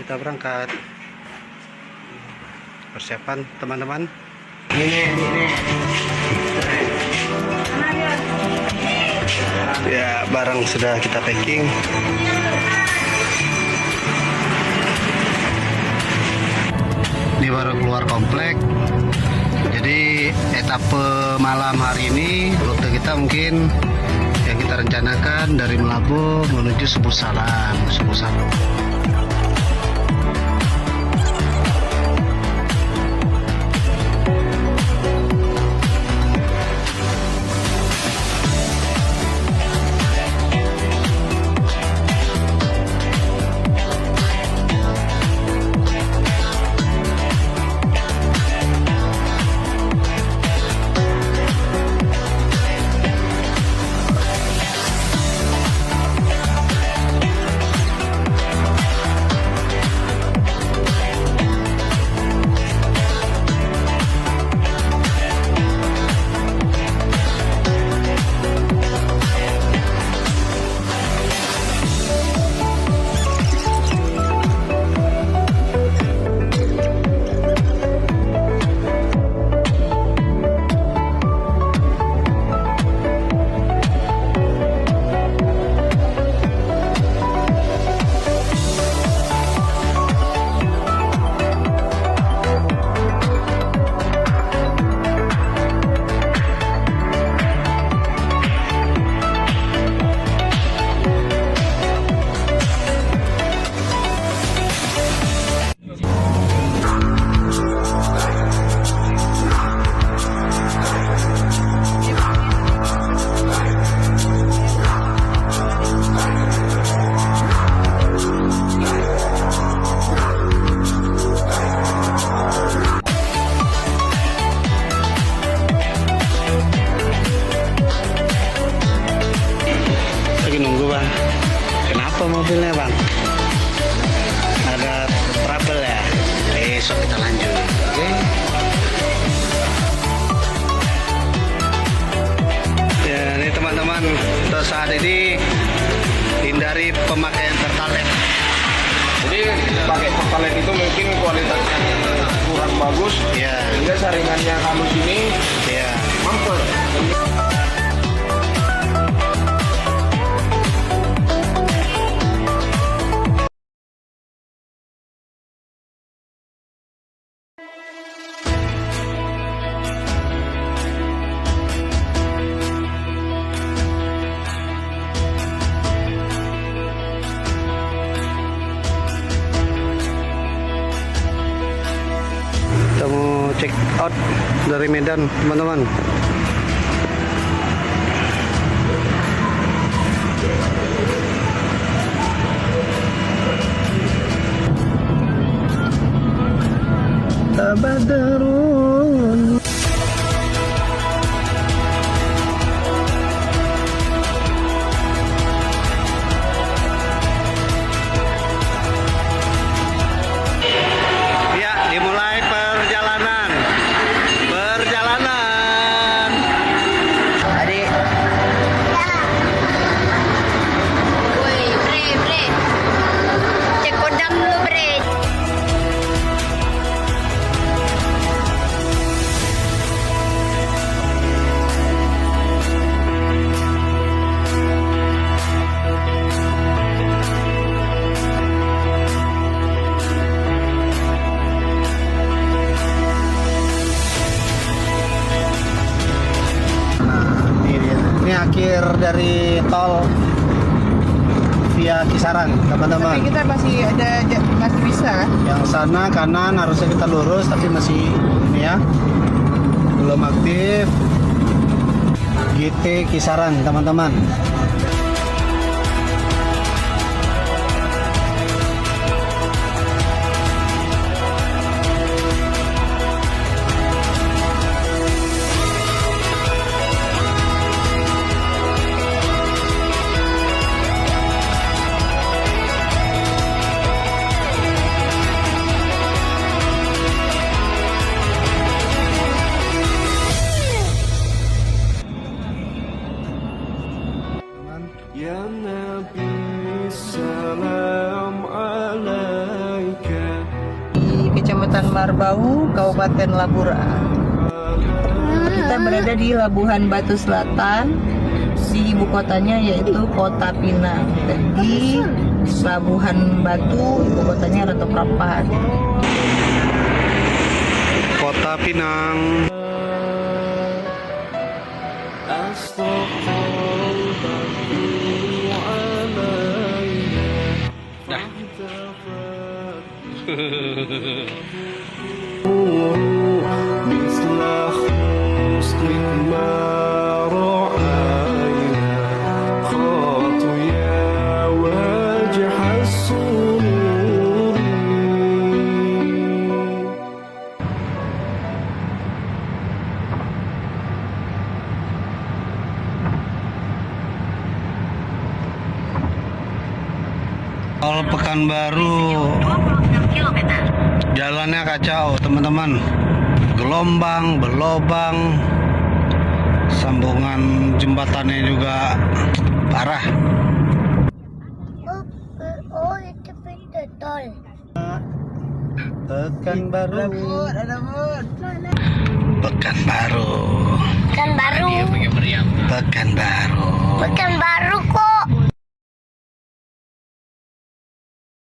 kita berangkat. Persiapan teman-teman. Ya, barang sudah kita packing. Ini baru keluar komplek. Jadi etape malam hari ini rute kita mungkin yang kita rencanakan dari Melabuh menuju Subuh Salam. Mobilnya bang ada trouble ya, besok kita lanjut. Oke. Ya ini teman-teman, untuk saat ini hindari pemakaian pertalite. Jadi pakai pertalite itu mungkin kualitasnya kurang bagus ya, sehingga saringannya halus ini ya mampet. Kita mau check out dari Medan teman-teman. Tabadarun. Ya, dimulai perjalanan. Adik. Woi, bre. Cek kodam lu, bre. Ini akhir dari tol via Kisaran, teman-teman. Tapi kita masih bisa kan? Yang sana kanan harusnya kita lurus, tapi masih ini ya, belum aktif. GT Kisaran, teman-teman. Kecamatan Marbau, Kabupaten Labura. Kita berada di Labuhan Batu Selatan, di ibu kotanya yaitu Kota Pinang. Dan di Labuhan Batu, ibu kotanya Rantau Prapat. Kota Pinang. Tol Pekanbaru, jalannya kacau teman-teman, gelombang berlobang, sambungan jembatannya juga parah. Oh, itu pintu tol. Pekanbaru, Mana? Pekanbaru, Pekan baru. Pekanbaru. Pekan baru kok.